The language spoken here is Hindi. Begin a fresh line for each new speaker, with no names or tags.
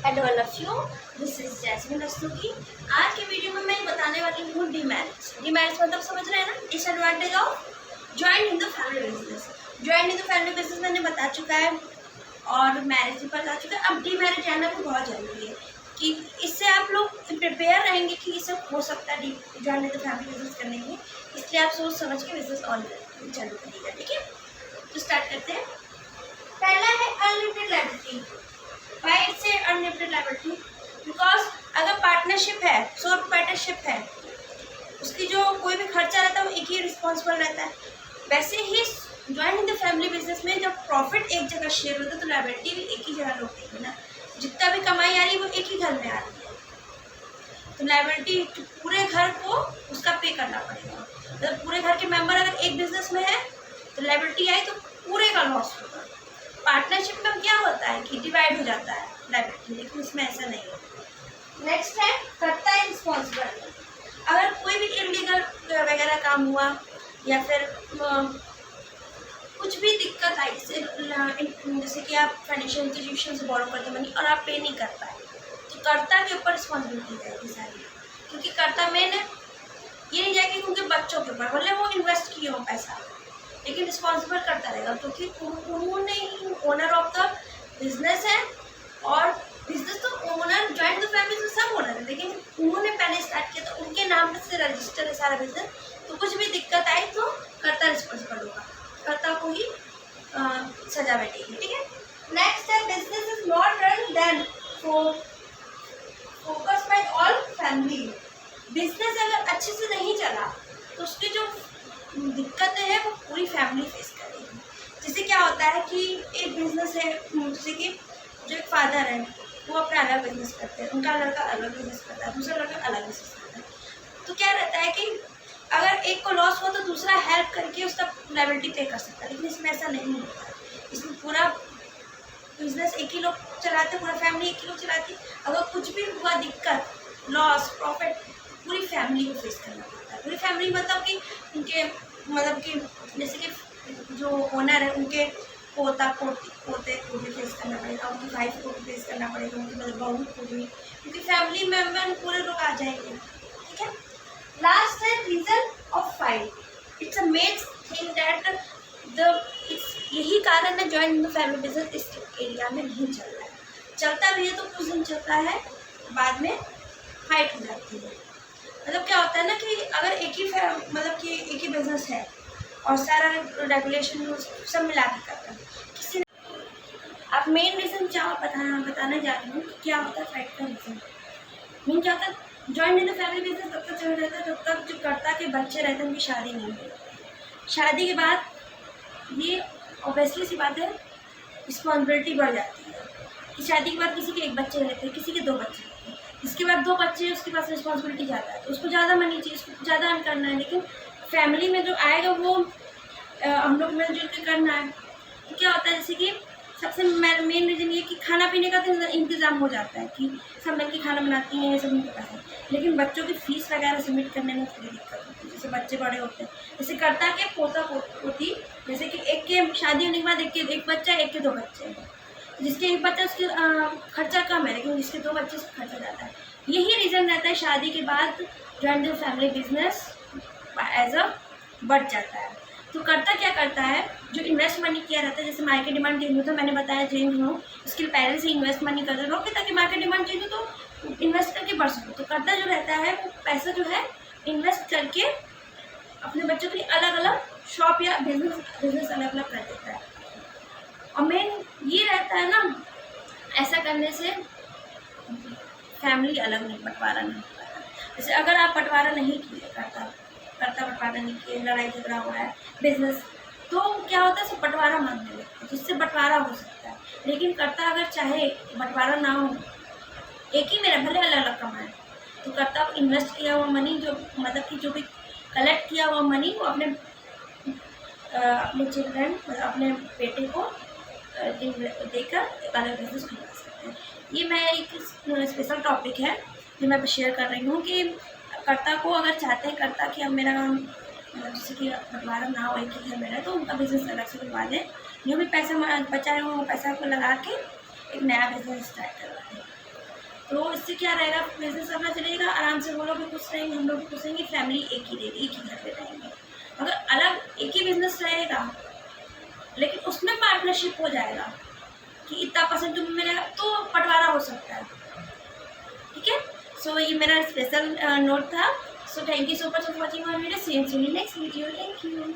Hello all of you, this is Jasmine Rastogi. आज की वीडियो में मैं बताने वाली हूँ डीमैरिज। डीमैरिज मतलब समझ रहे हैं ना, disadvantage of joint in the family business. Joint in the family business मैंने बता चुका है और मैरिज भी बता चुका है। अब डीमैरिज जानना भी बहुत जरूरी है कि इससे आप लोग प्रिपेयर रहेंगे कि ये सब हो सकता है joint in the family business करने के लिए। इसलिए आप सोच समझ के बिजनेस ऑन चालू करिएगा, ठीक है। तो स्टार्ट करते हैं। पहला है unlimited liability. Why it's a unlimited liability? Because अगर पार्टनरशिप है, सो पार्टनरशिप है, उसकी जो कोई भी खर्चा रहता है वो एक ही रिस्पॉन्सिबल रहता है। वैसे ही joint in the family business में जब प्रॉफिट एक जगह शेयर होता है तो लायबिलिटी भी एक ही जगह लोग देंगे ना। जितना भी कमाई आ रही है वो एक ही घर में आ रही है, तो लायबिलिटी पूरे घर को उसका पे करना पड़ेगा। मतलब पूरे घर के मेंबर अगर एक बिजनेस में है तो लायबिलिटी आई तो पूरे का लॉस होगा। पार्टनरशिप में क्या होता है कि डिवाइड हो जाता है लायबिलिटी, लेकिन इसमें ऐसा नहीं है। नेक्स्ट है कर्ता है रिस्पॉन्सिबल। अगर कोई भी इलीगल वगैरह काम हुआ या फिर कुछ भी दिक्कत आई, जैसे कि आप फाइनेंशियल इंस्टीट्यूशन से बोरो करते मनी और आप पे नहीं कर पाए, तो कर्ता के ऊपर रिस्पॉन्सिबिलिटी जाएगी सारी। क्योंकि कर्ता मेन है, ये नहीं जाएगी उनके बच्चों के ऊपर, भले वो इन्वेस्ट किए हो पैसा, लेकिन रिस्पॉन्सिबल करता रहेगा क्योंकि उन्होंने ही ओनर ऑफ द बिजनेस है। और बिजनेस तो ओनर ज्वाइंट फैमिली में सब ओनर है, लेकिन उन्होंने पहले स्टार्ट किया तो उनके नाम से रजिस्टर है सारा बिजनेस। तो कुछ भी दिक्कत आई तो कर्ता रिस्पॉन्सिबल होगा, कर्ता को ही सजा बैठेगी, ठीक है। नेक्स्ट है business is not run then focus by all family. Business अगर अच्छे से नहीं चला तो उसकी जो दिक्कतें हैं वो पूरी फैमिली फेस करेगी। जैसे क्या होता है कि एक बिजनेस है, जैसे कि जो एक फादर है वो अपना अलग बिजनेस करते हैं, उनका लड़का अलग बिजनेस करता है, दूसरा लड़का अलग बिजनेस करता है। तो क्या रहता है कि अगर एक को लॉस हुआ तो दूसरा हेल्प करके उसका लायबिलिटी पे कर सकता है, लेकिन इसमें ऐसा नहीं होता है। इसमें पूरा बिजनेस एक ही लोग चलाते, पूरा फैमिली एक ही लोग चलाती। अगर कुछ भी हुआ दिक्कत, लॉस, प्रॉफिट, पूरी फैमिली को फेस करना पड़ता है। पूरी फैमिली मतलब कि उनके जैसे कि जो ओनर है उनके पोते को भी फेस करना पड़ेगा, उनकी वाइफ को भी फेस करना पड़ेगा, उनकी बहू को भी, क्योंकि फैमिली मेम्बर पूरे लोग आ जाएंगे, ठीक है। लास्ट है reason of fight. It's a main thing that यही कारण है joint in the family business इस एरिया में नहीं चल रहा है। चलता भी है तो कुछ दिन चलता है, बाद में फाइट हो जाती है। मतलब क्या होता है ना कि अगर एक ही बिजनेस है और सारा रेगुलेशन सब मिला के करता है, किसी ने आप मेन रीज़न क्या बताना जा रही हूँ कि क्या होता है फाइट का रीज़न। मेन क्या होता है, joint in the family business तब तक चल जाता है जब तक जो कर्ता के बच्चे रहते हैं उनकी शादी नहीं होती। शादी के बाद ये ऑब्वियसली सी बात है, रिस्पॉन्सिबिलिटी बढ़ जाती है कि शादी के बाद किसी के एक बच्चे रहते हैं, किसी के दो बच्चे रहते हैं, इसके बाद दो बच्चे, उसके पास रिस्पॉन्सिबिलिटी ज़्यादा है, तो उसको ज़्यादा मनी चाहिए, उसको ज़्यादा अर्न करना है। लेकिन फैमिली में जो आएगा वो हम लोग मिलजुल के करना है। तो क्या होता है, जैसे कि सबसे मेन रीज़न ये कि खाना पीने का तो इंतज़ाम हो जाता है कि सब मिल के खाना बनाती हैं, ये सब उनके पास है। लेकिन बच्चों की फीस वगैरह सबमिट करने में थोड़ी दिक्कत होती है, जैसे बच्चे बड़े होते हैं, जैसे करता के पोता पोती, जैसे कि एक के शादी होने के बाद एक बच्चा, एक के दो बच्चे हैं, जिसके एक बच्चा उसके खर्चा कम है, लेकिन जिसके दो बच्चे उसका खर्चा ज़्यादा है। यही रीज़न रहता है शादी के बाद joint family business as a बढ़ जाता है। तो करता क्या करता है, जो इन्वेस्ट मनी किया रहता है, जैसे मार्केट डिमांड चेंज हो, तो मैंने बताया चेंज हो, इसके पहले से इन्वेस्ट मनी करते रहो ताकि मार्केट डिमांड चेंज हो तो इन्वेस्ट करके बढ़ सको। तो करता जो रहता है वो पैसा जो है इन्वेस्ट करके अपने बच्चों के लिए अलग अलग शॉप या बिजनेस अलग अलग कर देता है। और मेन ये रहता है ना, ऐसा करने से फैमिली अलग नहीं, बंटवारा नहीं होता। जैसे अगर आप बंटवारा नहीं किए, करता बंटवारा नहीं किए, लड़ाई झगड़ा हुआ है बिजनेस, तो क्या होता है सब बंटवारा मांगने लगते हैं, जिससे बंटवारा हो सकता है। लेकिन करता अगर चाहे बंटवारा ना हो, एक ही मेरा भले अलग अलग कमाए, तो करता इन्वेस्ट किया हुआ मनी, जो मतलब कि जो भी कलेक्ट किया हुआ मनी वो अपने चिल्ड्रन, अपने बेटे को देकर एक अलग बिजनेस खुलवा सकते हैं। ये मैं एक स्पेशल टॉपिक है जो मैं शेयर कर रही हूँ कि कर्ता को अगर चाहते हैं करता कि अब मेरा मतलब जैसे कि बंटवारा ना हो, एक ही घर में रहे, तो उनका बिजनेस अलग से खुलवा दें, जो भी पैसा बचा है वो पैसा को लगा के एक नया बिजनेस स्टार्ट करवा दें। तो इससे क्या रहेगा, बिजनेस अपना चलेगा आराम से, वो लोग भी खुश रहेंगे, हम लोग भी खुश रहेंगे, फैमिली एक ही रहेगी, एक ही घर पे रहेंगे। अगर अलग एक ही बिजनेस रहेगा लेकिन उसमें पार्टनरशिप हो जाएगा कि इतना परसेंट तुम मिलेगा, तो बंटवारा हो सकता है। ठीक है, सो ये मेरा स्पेशल नोट था। So thank you so much for watching my video. See you in next video. Thank you.